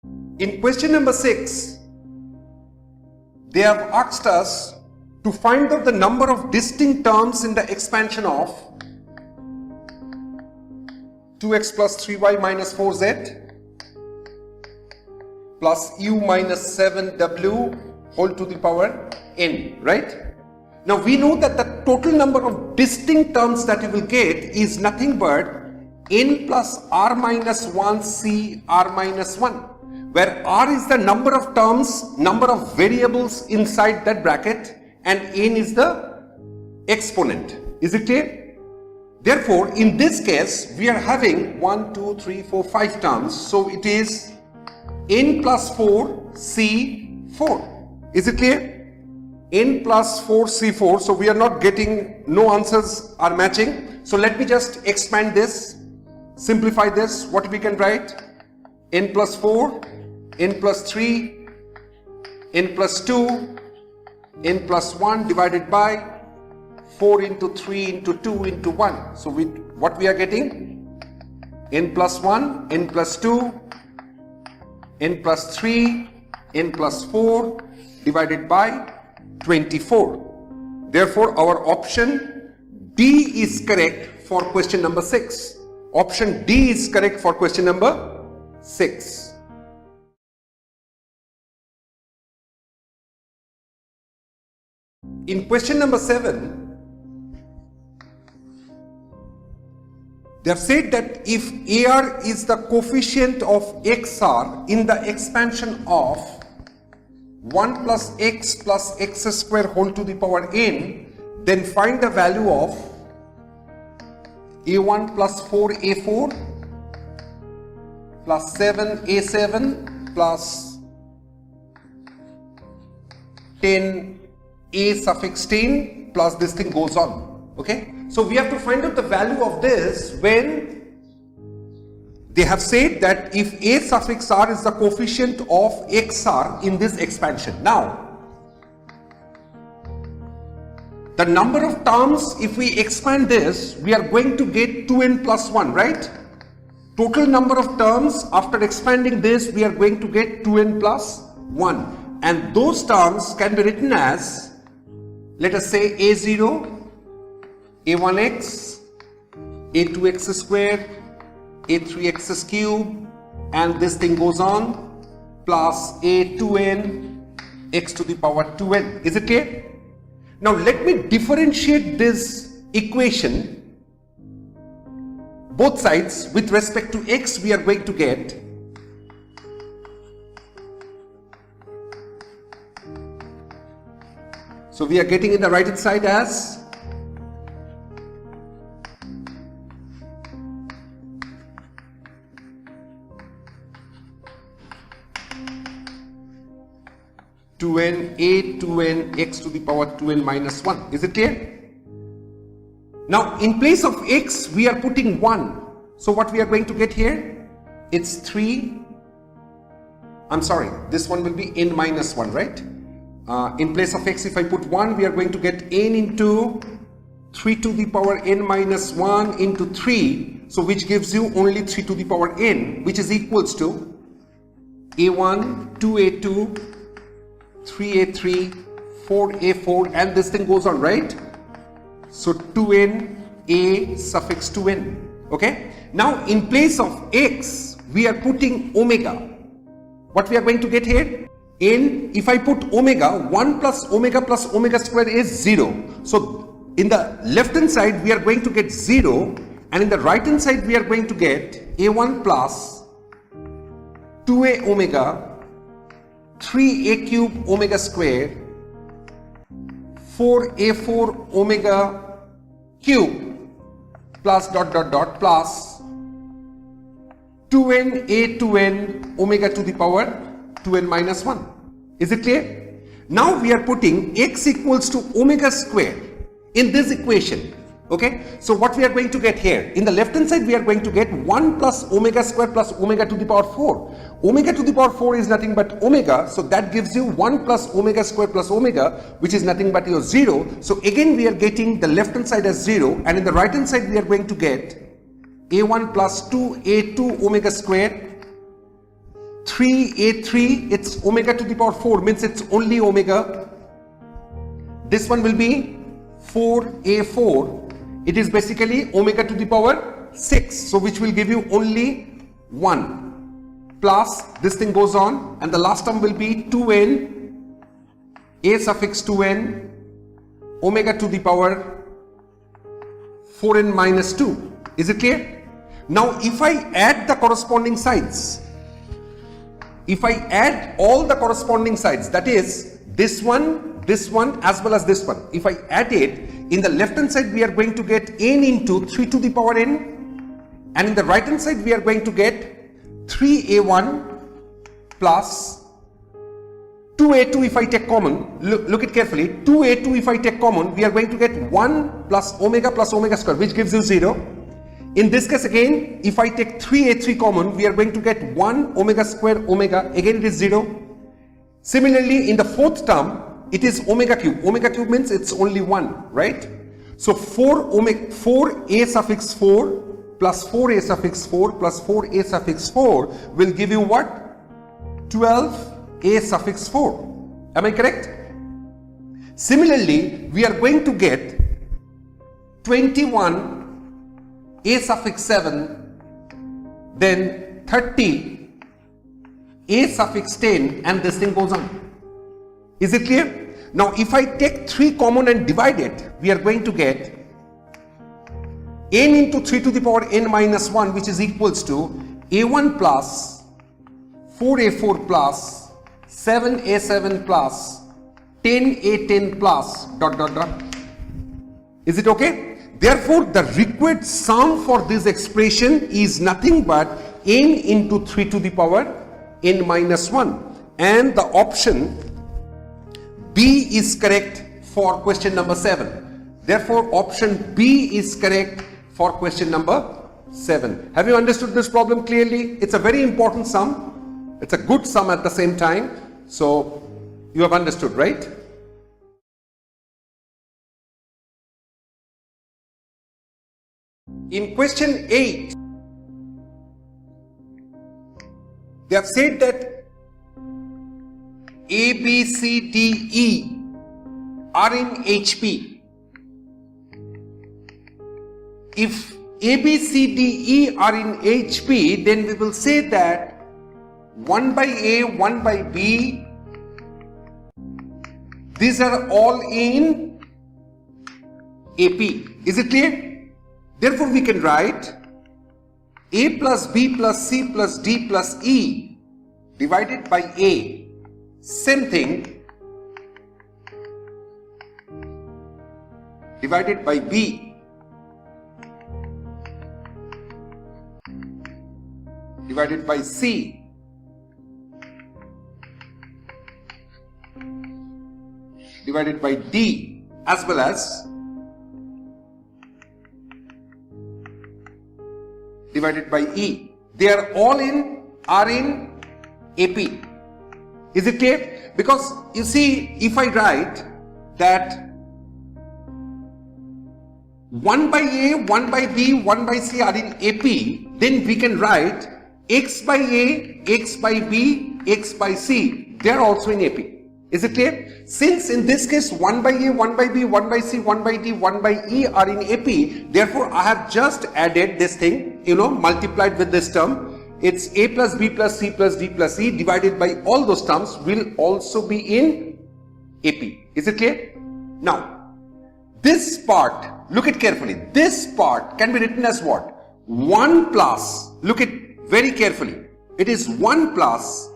In question number 6, they have asked us to find out the number of distinct terms in the expansion of 2x plus 3y minus 4z plus u minus 7w whole to the power n, right? Now we know that the total number of distinct terms that you will get is nothing but n plus r minus 1 c r minus 1, where r is the number of terms, number of variables inside that bracket, and n is the exponent. Is it clear? Therefore, in this case, we are having 1, 2, 3, 4, 5 terms. So it is n plus 4 c 4. Is it clear? N plus 4 c4. So we are not getting, no answers are matching. So let me just expand this, simplify this. What we can write? N plus 4, n plus 3, n plus 2, n plus 1 divided by 4 into 3 into 2 into 1. So what we are getting? N plus 1, n plus 2, n plus 3, n plus 4 divided by 24. Therefore, our option D is correct for question number 6. Option D is correct for question number 6. In question number 7, they have said that if AR is the coefficient of XR in the expansion of 1 plus x square whole to the power n, then find the value of A1 plus 4A4 plus 7A7 plus 10A suffix 10 plus this thing goes on. Okay, so we have to find out the value of this when they have said that if A suffix r is the coefficient of XR in this expansion. Now, the number of terms, if we expand this, we are going to get 2n plus 1, right? Total number of terms after expanding this, we are going to get 2n plus 1. And those terms can be written as, let us say, A0, A1x, A2x squared, A3x cube, and this thing goes on, plus A2n, x to the power 2n. Is it clear? Now let me differentiate this equation, both sides, with respect to x. We are going to get so we are getting in the right hand side as 2n a 2n x to the power 2n minus 1. Is it clear? Now in place of x we are putting 1. So what we are going to get here? It's 3. I'm sorry, this one will be n minus 1, right? In place of x, if I put 1, we are going to get n into 3 to the power n minus 1 into 3. So which gives you only 3 to the power n, which is equals to a1, 2a2, 3a3, 4a4, and this thing goes on, right? So 2n a suffix 2n. Okay, now in place of x we are putting omega. What we are going to get here? n, if I put omega, 1 plus omega square is 0. So in the left hand side we are going to get 0, and in the right hand side we are going to get a1 plus 2a omega 3a cube omega square 4a4 omega cube plus dot dot dot plus 2n a 2n omega to the power 2n minus 1. Is it clear? Now we are putting x equals to omega square in this equation. Okay, so what we are going to get here, in the left hand side we are going to get 1 plus omega square plus omega to the power 4. Omega to the power 4 is nothing but omega, so that gives you 1 plus omega square plus omega, which is nothing but your 0. So again we are getting the left hand side as 0, and in the right hand side we are going to get a1 plus 2a2 omega square 3a3, it's omega to the power 4, means it's only omega. This one will be 4a4, it is basically omega to the power 6, so which will give you only 1, plus this thing goes on, and the last term will be 2n, a suffix 2n, omega to the power 4n minus 2. Is it clear? Now if I add the corresponding sides, if I add all the corresponding sides, that is this one as well as this one, if I add it, in the left hand side we are going to get n into 3 to the power n, and in the right hand side we are going to get 3a1 plus 2a2 if I take common. Look it carefully, 2a2 if I take common, we are going to get 1 plus omega square, which gives you 0. In this case again, if I take 3a3 common, we are going to get 1 omega square omega, again it is 0. Similarly, in the fourth term, it is omega cube. Omega cube means it's only 1, right? So 4a suffix 4 plus 4a suffix 4 plus 4a suffix 4 will give you what? 12a suffix 4. Am I correct? Similarly, we are going to get 21 a suffix 7, then 30 a suffix 10, and this thing goes on. Is it clear? Now if I take 3 common and divide it, we are going to get n into 3 to the power n minus 1, which is equals to a1 plus 4a4 plus 7a7 plus 10a10 plus ... Is it okay? Therefore, the required sum for this expression is nothing but n into 3 to the power n minus 1, and the option B is correct for question number 7. Therefore, option B is correct for question number 7. Have you understood this problem clearly? It's a very important sum. It's a good sum at the same time. So, you have understood, right? In question 8, they have said that A, B, C, D, E are in HP. If A, B, C, D, E are in HP, then we will say that 1 by A, 1 by B, these are all in AP. Is it clear? Therefore, we can write A plus B plus C plus D plus E divided by A. Same thing divided by B divided by C divided by D, as well as divided by E. They are all in AP. Is it clear? Because you see, if I write that 1 by A, 1 by B, 1 by C are in AP, then we can write X by A, X by B, X by C. They are also in AP. Is it clear? Since in this case 1 by A, 1 by B, 1 by C, 1 by D, 1 by E are in AP, therefore I have just added this thing, multiplied with this term. It's A plus B plus C plus D plus E divided by all those terms will also be in AP. Is it clear? Now, this part, look at carefully, this part can be written as what? 1 plus, look at very carefully, it is 1 plus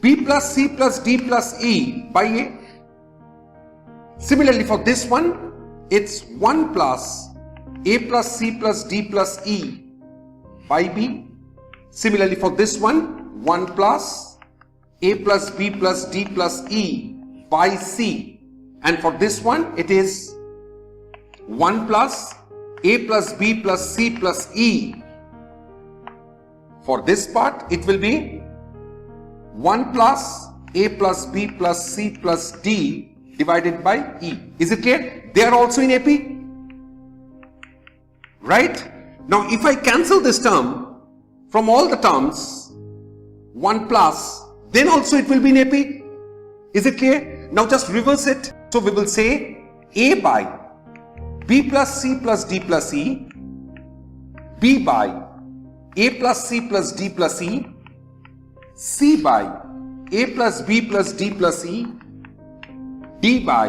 B plus C plus D plus E by A. Similarly, for this one, it's 1 plus A plus C plus D plus E by B. Similarly, for this one, 1 plus A plus B plus D plus E by C. And for this one, it is 1 plus A plus B plus C plus E. For this part, it will be 1 plus A plus B plus C plus D divided by E. Is it clear? They are also in AP. Right? Now, if I cancel this term from all the terms, 1 plus, then also it will be in AP. Is it clear? Now just reverse it. So we will say A by B plus C plus D plus E, B by A plus C plus D plus E, C by A plus B plus D plus E, D by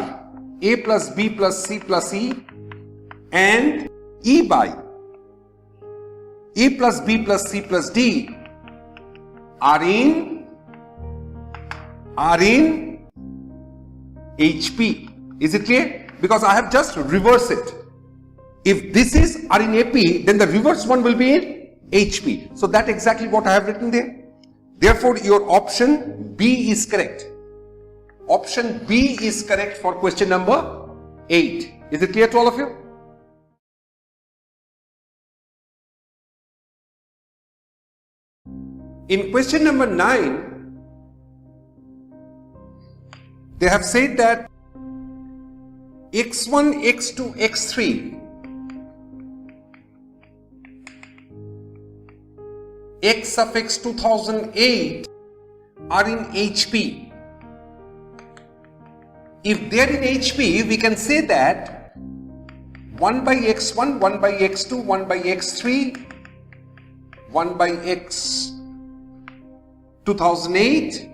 A plus B plus C plus E, and E by A plus B plus C plus D are in HP. Is it clear? Because I have just reversed it. If this is are in AP, then the reverse one will be in HP. So that's exactly what I have written there. Therefore, your option B is correct. Option B is correct for question number 8. Is it clear to all of you? In question number 9, they have said that x1, x2, x3 x suffix 2008 are in HP. If they are in HP, we can say that 1 by x1, 1 by x2, 1 by x3, 1 by x 2008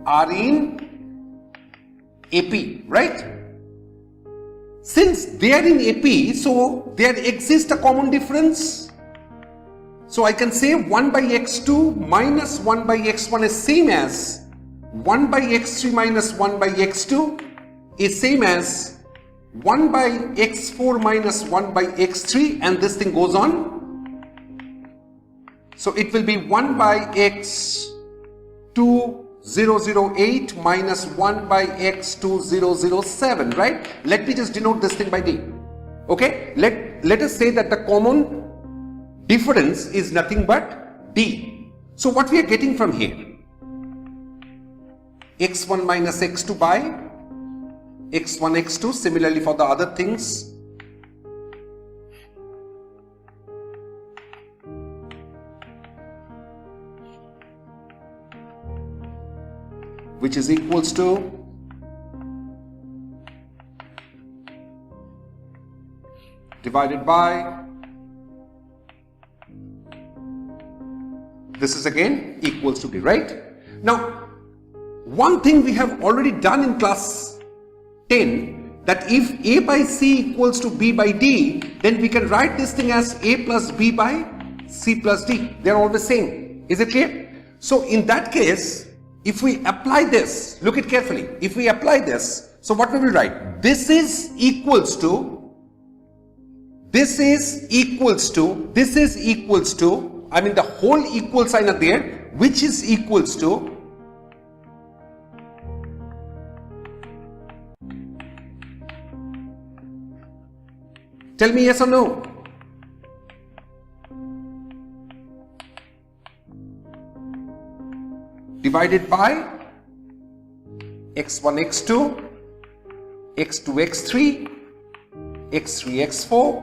are in AP, right? Since they are in AP, so there exists a common difference. So I can say 1 by x2 minus 1 by x1 is same as 1 by x3 minus 1 by x2 is same as 1 by x4 minus 1 by x3, and this thing goes on. So it will be 1 by x2008 minus 1 by x2007, right? Let me just denote this thing by D. Okay, let us say that the common difference is nothing but D. So what we are getting from here, x1 minus x2 by x1 x2. Similarly for the other things, which is equals to divided by, this is again equals to D, right? Now, one thing we have already done in class 10, that if A by C equals to B by D, then we can write this thing as A plus B by C plus D. They are all the same. Is it clear? So in that case, if we apply this, look it carefully. If we apply this, so what we will write? This is equals to, this is equals to, this is equals to, I mean the whole equal sign are there, which is equals to tell me yes or no. Divided by x1 x2, x2 x3, x3 x4,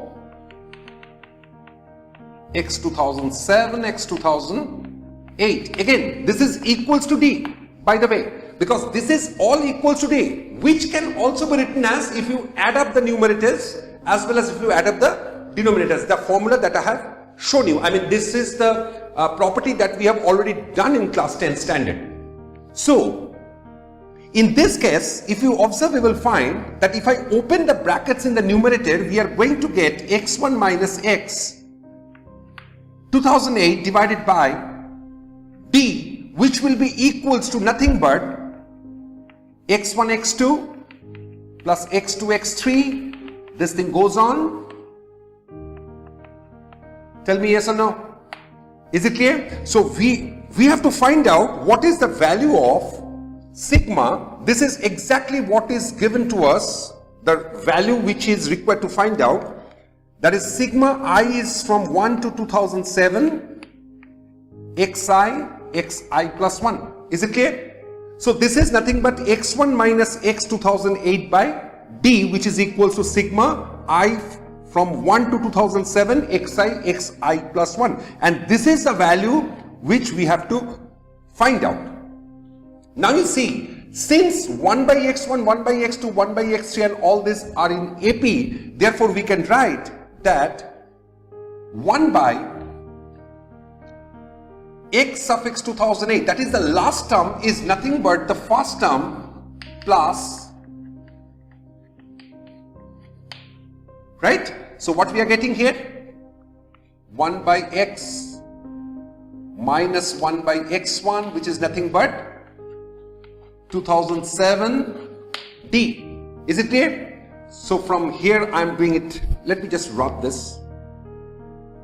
x 2007, x 2008. Again, this is equals to D, by the way, because this is all equals to D, which can also be written as if you add up the numerators as well as if you add up the denominators. The formula that I have shown you. I mean, this is the property that we have already done in class 10 standard. So, in this case, if you observe, we will find that if I open the brackets in the numerator, we are going to get x1 minus x 2008 divided by D, which will be equals to nothing but x1 x2 plus x2 x3. This thing goes on. Tell me yes or no. Is it clear? So we have to find out what is the value of sigma. This is exactly what is given to us, the value which is required to find out. That is sigma I is from 1 to 2007 xi plus 1. Is it clear? So this is nothing but x1 minus x 2008 by D, which is equals to sigma I from 1 to 2007 xi plus 1. And this is the value which we have to find out. Now you see, since 1 by x1, 1 by x2, 1 by x3 and all these are in AP, therefore we can write that 1 by x suffix 2008, that is the last term, is nothing but the first term plus, right? So what we are getting here? 1 by x minus 1 by x1, which is nothing but 2007 D. Is it clear? So from here I am doing it, let me just rub this.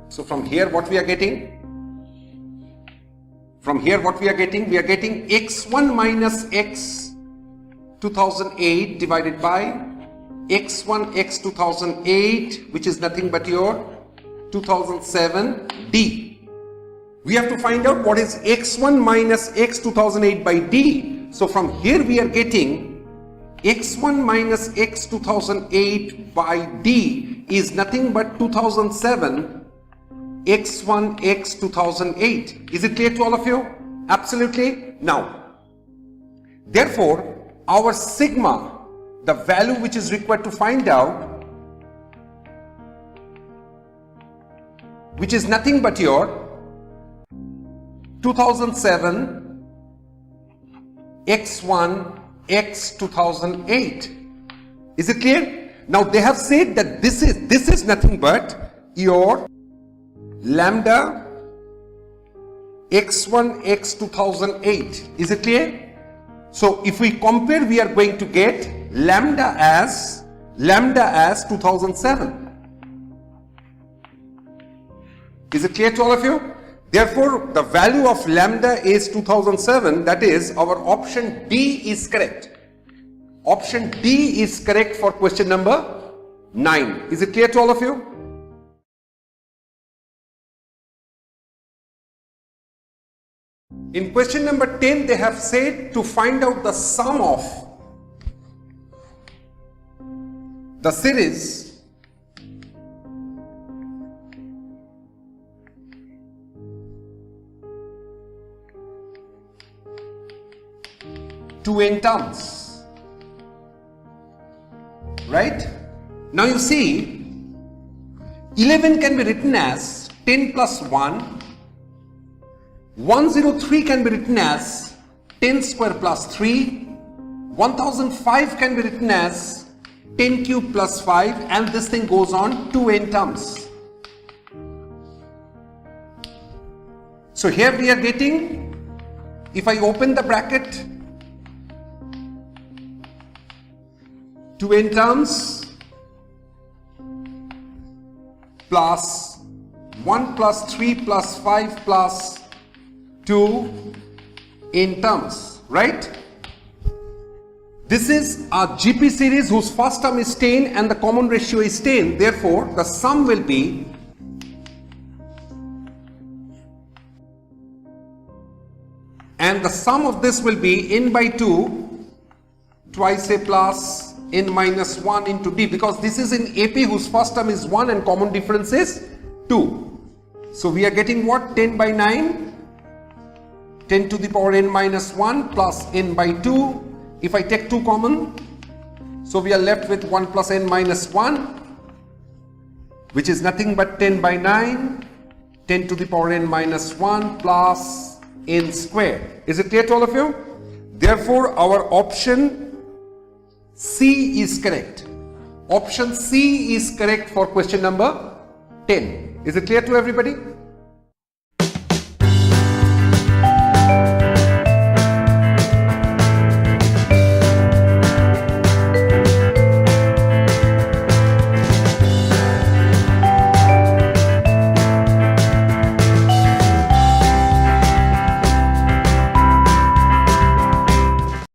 So from here what we are getting? From here what we are getting? We are getting x1 minus x 2008 divided by x1 x 2008, which is nothing but your 2007 D. We have to find out what is x1 minus x 2008 by D. So from here we are getting x1 minus x 2008 by D is nothing but 2007 x1 x 2008. Is it clear to all of you? Absolutely. Now, therefore, our sigma, the value which is required to find out, which is nothing but your 2007 x1 x 2008. Is it clear? Now they have said that this is nothing but your lambda x1 x 2008. Is it clear? So if we compare, we are going to get lambda as 2007. Is it clear to all of you? Therefore, the value of lambda is 2007. That is, our option D is correct. Option D is correct for question number 9. Is it clear to all of you? In question number 10, they have said to find out the sum of the series to n terms, right? Now you see, 11 can be written as 10 plus 1. 103 can be written as 10 square plus 3, 1005 can be written as 10 cube plus 5, and this thing goes on to n terms. So here we are getting, if I open the bracket, to n terms plus 1 plus 3 plus 5 plus 2 in terms, right? This is a GP series whose first term is 10 and the common ratio is 10. Therefore, the sum will be and the sum of this will be n by 2 twice a plus n minus 1 into D, because this is in AP whose first term is 1 and common difference is 2. So we are getting what? 10 by 9. 10 to the power n minus 1 plus n by 2. If I take 2 common, so we are left with 1 plus n minus 1, which is nothing but 10 by 9, 10 to the power n minus 1 plus n square. Is it clear to all of you? Therefore, our option C is correct. Option C is correct for question number 10. Is it clear to everybody?